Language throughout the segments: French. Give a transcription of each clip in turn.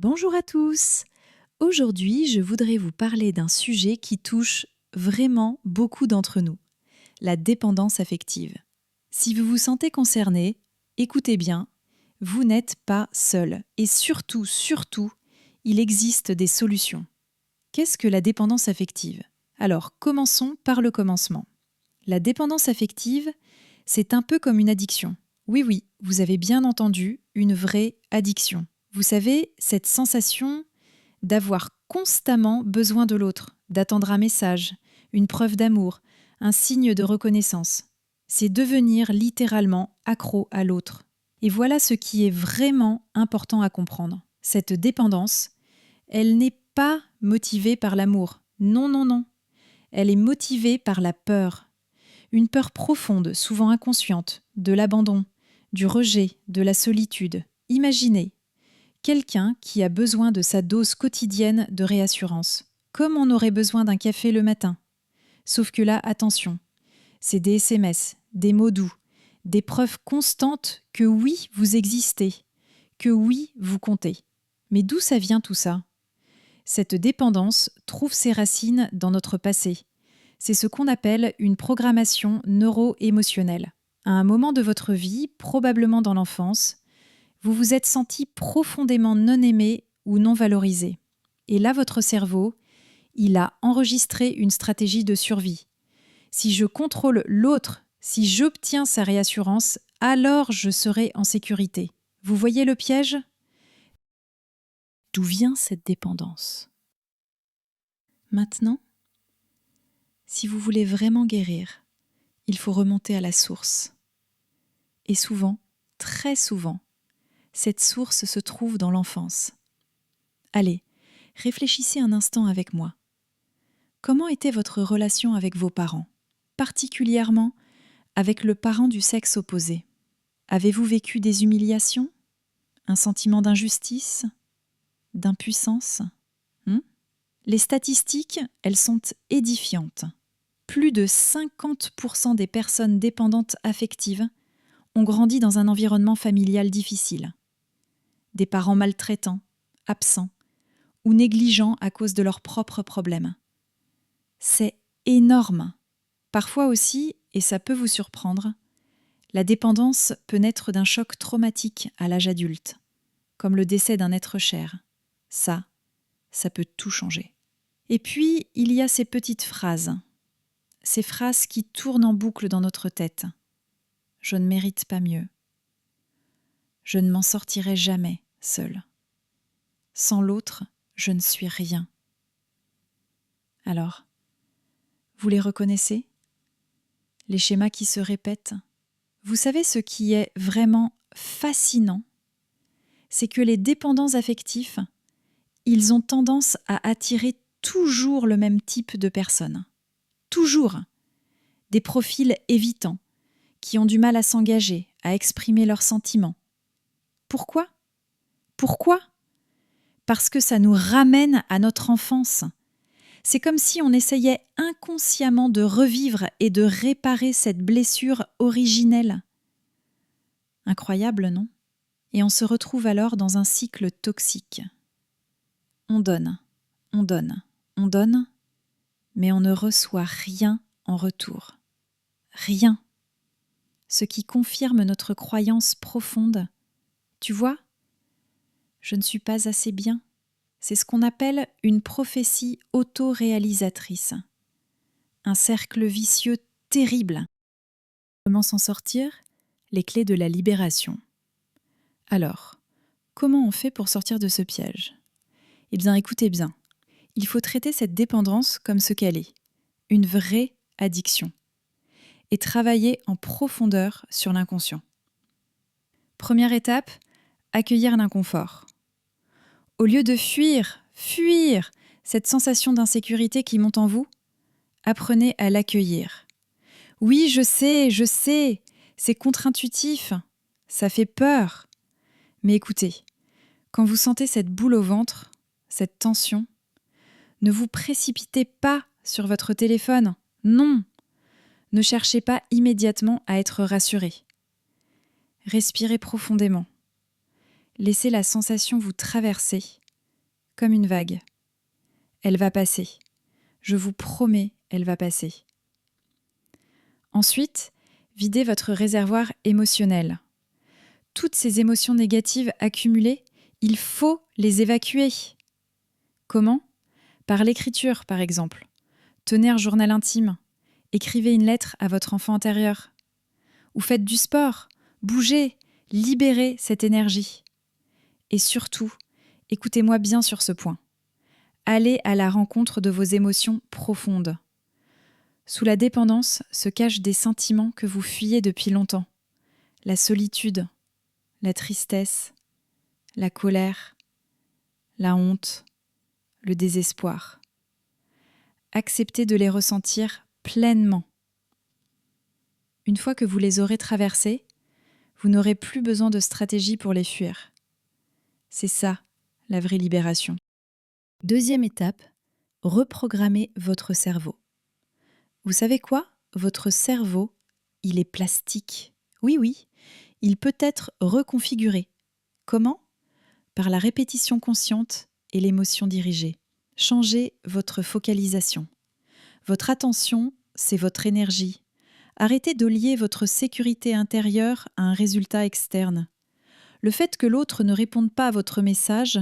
Bonjour à tous. Aujourd'hui, je voudrais vous parler d'un sujet qui touche vraiment beaucoup d'entre nous, la dépendance affective. Si vous vous sentez concerné, écoutez bien, vous n'êtes pas seul. Et surtout, il existe des solutions. Qu'est-ce que la dépendance affective? Alors, commençons par le commencement. La dépendance affective, c'est un peu comme une addiction. Oui, vous avez bien entendu, une vraie addiction. Vous savez, cette sensation d'avoir constamment besoin de l'autre, d'attendre un message, une preuve d'amour, un signe de reconnaissance. C'est devenir littéralement accro à l'autre. Et voilà ce qui est vraiment important à comprendre. Cette dépendance, elle n'est pas motivée par l'amour. Non. Elle est motivée par la peur. Une peur profonde, souvent inconsciente, de l'abandon, du rejet, de la solitude. Imaginez quelqu'un qui a besoin de sa dose quotidienne de réassurance, comme on aurait besoin d'un café le matin. Sauf que là, attention, c'est des SMS, des mots doux, des preuves constantes que oui, vous existez, que oui, vous comptez. Mais d'où ça vient tout ça? Cette dépendance trouve ses racines dans notre passé. C'est ce qu'on appelle une programmation neuro-émotionnelle. À un moment de votre vie, probablement dans l'enfance, vous vous êtes senti profondément non aimé ou non valorisé. Et là, votre cerveau, il a enregistré une stratégie de survie. Si je contrôle l'autre, si j'obtiens sa réassurance, alors je serai en sécurité. Vous voyez le piège? D'où vient cette dépendance? Maintenant, si vous voulez vraiment guérir, il faut remonter à la source. Et souvent, très souvent, cette source se trouve dans l'enfance. Allez, réfléchissez un instant avec moi. Comment était votre relation avec vos parents, particulièrement avec le parent du sexe opposé? Avez-vous vécu des humiliations? Un sentiment d'injustice? D'impuissance? Les statistiques, elles sont édifiantes. Plus de 50% des personnes dépendantes affectives ont grandi dans un environnement familial difficile. Des parents maltraitants, absents ou négligents à cause de leurs propres problèmes. C'est énorme. Parfois aussi, et ça peut vous surprendre, la dépendance peut naître d'un choc traumatique à l'âge adulte, comme le décès d'un être cher. Ça peut tout changer. Et puis, il y a ces petites phrases. Ces phrases qui tournent en boucle dans notre tête. Je ne mérite pas mieux. Je ne m'en sortirai jamais seule. Sans l'autre, je ne suis rien. Alors, vous les reconnaissez? Les schémas qui se répètent? Vous savez ce qui est vraiment fascinant? C'est que les dépendants affectifs, ils ont tendance à attirer toujours le même type de personnes. Toujours. Des profils évitants, qui ont du mal à s'engager, à exprimer leurs sentiments. Pourquoi? Parce que ça nous ramène à notre enfance. C'est comme si on essayait inconsciemment de revivre et de réparer cette blessure originelle. Incroyable, non? Et on se retrouve alors dans un cycle toxique. On donne, mais on ne reçoit rien en retour. Rien. Ce qui confirme notre croyance profonde. Tu vois? Je ne suis pas assez bien. C'est ce qu'on appelle une prophétie auto-réalisatrice. Un cercle vicieux terrible. Comment s'en sortir? Les clés de la libération. Alors, comment on fait pour sortir de ce piège? Eh bien, écoutez bien. Il faut traiter cette dépendance comme ce qu'elle est, une vraie addiction, et travailler en profondeur sur l'inconscient. Première étape, accueillir l'inconfort. Au lieu de fuir cette sensation d'insécurité qui monte en vous, apprenez à l'accueillir. Oui, je sais, c'est contre-intuitif, ça fait peur. Mais écoutez, quand vous sentez cette boule au ventre, cette tension, ne vous précipitez pas sur votre téléphone. Non. Ne cherchez pas immédiatement à être rassuré. Respirez profondément. Laissez la sensation vous traverser comme une vague. Elle va passer. Je vous promets, elle va passer. Ensuite, videz votre réservoir émotionnel. Toutes ces émotions négatives accumulées, il faut les évacuer. Comment ? Par l'écriture, par exemple. Tenez un journal intime. Écrivez une lettre à votre enfant intérieur. Ou faites du sport. Bougez. Libérez cette énergie. Et surtout, écoutez-moi bien sur ce point. Allez à la rencontre de vos émotions profondes. Sous la dépendance se cachent des sentiments que vous fuyez depuis longtemps. La solitude, la tristesse, la colère, la honte, le désespoir. Acceptez de les ressentir pleinement. Une fois que vous les aurez traversés, vous n'aurez plus besoin de stratégie pour les fuir. C'est ça, la vraie libération. Deuxième étape, reprogrammez votre cerveau. Vous savez quoi ? Votre cerveau, il est plastique. Oui, il peut être reconfiguré. Comment ? Par la répétition consciente et l'émotion dirigée. Changez votre focalisation. Votre attention, c'est votre énergie. Arrêtez de lier votre sécurité intérieure à un résultat externe. Le fait que l'autre ne réponde pas à votre message,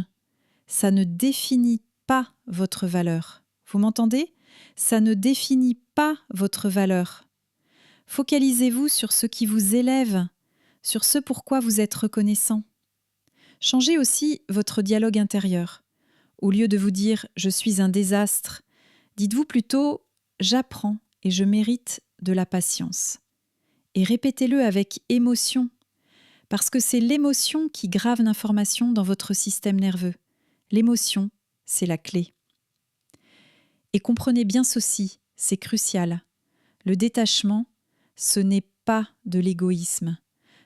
ça ne définit pas votre valeur. Vous m'entendez ? Ça ne définit pas votre valeur. Focalisez-vous sur ce qui vous élève, sur ce pourquoi vous êtes reconnaissant. Changez aussi votre dialogue intérieur. Au lieu de vous dire « je suis un désastre », dites-vous plutôt « j'apprends et je mérite de la patience ». Et répétez-le avec émotion, parce que c'est l'émotion qui grave l'information dans votre système nerveux. L'émotion, c'est la clé. Et comprenez bien ceci, c'est crucial. Le détachement, ce n'est pas de l'égoïsme,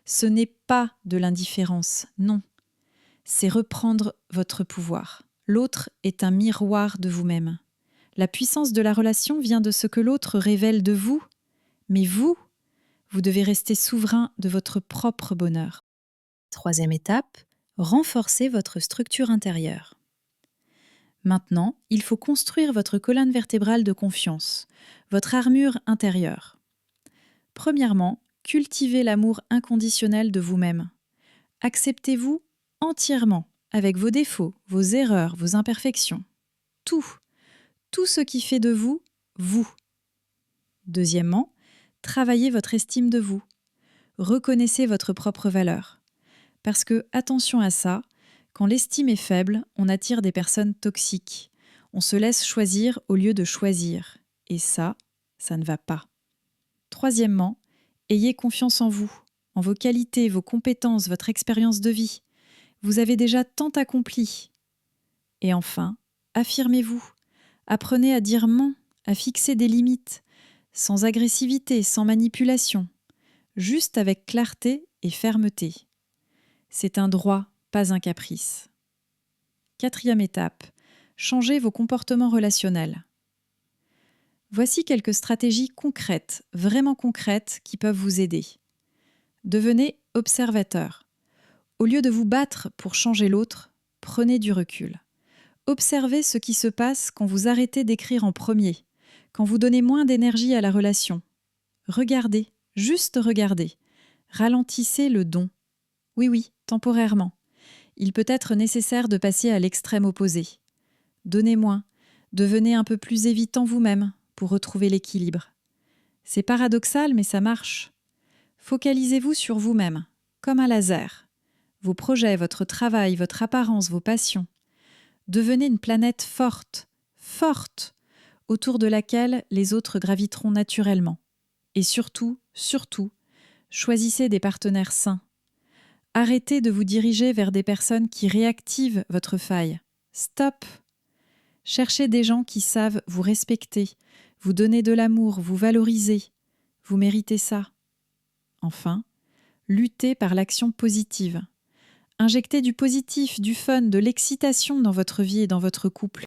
ce n'est pas de l'indifférence, non. C'est reprendre votre pouvoir. L'autre est un miroir de vous-même. La puissance de la relation vient de ce que l'autre révèle de vous, mais vous devez rester souverain de votre propre bonheur. Troisième étape, renforcez votre structure intérieure. Maintenant, il faut construire votre colonne vertébrale de confiance, votre armure intérieure. Premièrement, cultivez l'amour inconditionnel de vous-même. Acceptez-vous entièrement, avec vos défauts, vos erreurs, vos imperfections. Tout ce qui fait de vous, vous. Deuxièmement, travaillez votre estime de vous. Reconnaissez votre propre valeur. Parce que, attention à ça, quand l'estime est faible, on attire des personnes toxiques. On se laisse choisir au lieu de choisir. Et ça ne va pas. Troisièmement, ayez confiance en vous, en vos qualités, vos compétences, votre expérience de vie. Vous avez déjà tant accompli. Et enfin, affirmez-vous. Apprenez à dire non, à fixer des limites, sans agressivité, sans manipulation, juste avec clarté et fermeté. C'est un droit, pas un caprice. Quatrième étape, changez vos comportements relationnels. Voici quelques stratégies concrètes, vraiment concrètes, qui peuvent vous aider. Devenez observateur. Au lieu de vous battre pour changer l'autre, prenez du recul. Observez ce qui se passe quand vous arrêtez d'écrire en premier, quand vous donnez moins d'énergie à la relation. Regardez, juste regardez. Ralentissez le don. Oui, temporairement. Il peut être nécessaire de passer à l'extrême opposé. Donnez moins, devenez un peu plus évitant vous-même pour retrouver l'équilibre. C'est paradoxal, mais ça marche. Focalisez-vous sur vous-même, comme un laser. Vos projets, votre travail, votre apparence, vos passions. Devenez une planète forte, autour de laquelle les autres graviteront naturellement. Et surtout, choisissez des partenaires sains. Arrêtez de vous diriger vers des personnes qui réactivent votre faille. Stop! Cherchez des gens qui savent vous respecter, vous donner de l'amour, vous valoriser. Vous méritez ça. Enfin, luttez par l'action positive. Injectez du positif, du fun, de l'excitation dans votre vie et dans votre couple.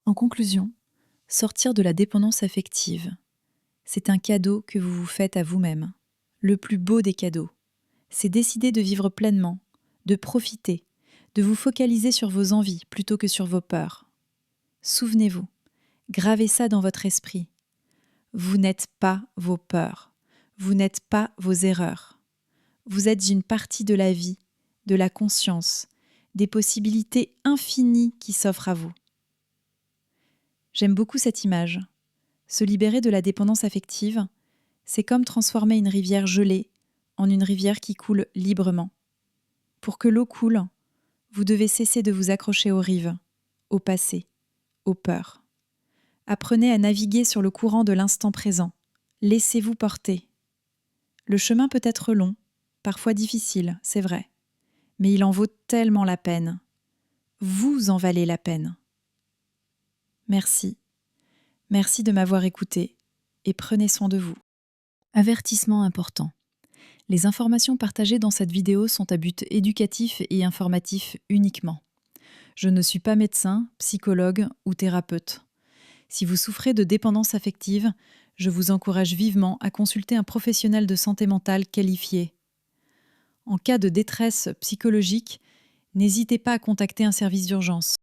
En conclusion, sortir de la dépendance affective, c'est un cadeau que vous vous faites à vous-même. Le plus beau des cadeaux. C'est décider de vivre pleinement, de profiter, de vous focaliser sur vos envies plutôt que sur vos peurs. Souvenez-vous, gravez ça dans votre esprit. Vous n'êtes pas vos peurs, vous n'êtes pas vos erreurs. Vous êtes une partie de la vie, de la conscience, des possibilités infinies qui s'offrent à vous. J'aime beaucoup cette image. Se libérer de la dépendance affective, c'est comme transformer une rivière gelée en une rivière qui coule librement. Pour que l'eau coule, vous devez cesser de vous accrocher aux rives, au passé, aux peurs. Apprenez à naviguer sur le courant de l'instant présent. Laissez-vous porter. Le chemin peut être long, parfois difficile, c'est vrai, mais il en vaut tellement la peine. Vous en valez la peine. Merci. Merci de m'avoir écouté et prenez soin de vous. Avertissement important. Les informations partagées dans cette vidéo sont à but éducatif et informatif uniquement. Je ne suis pas médecin, psychologue ou thérapeute. Si vous souffrez de dépendance affective, je vous encourage vivement à consulter un professionnel de santé mentale qualifié. En cas de détresse psychologique, n'hésitez pas à contacter un service d'urgence.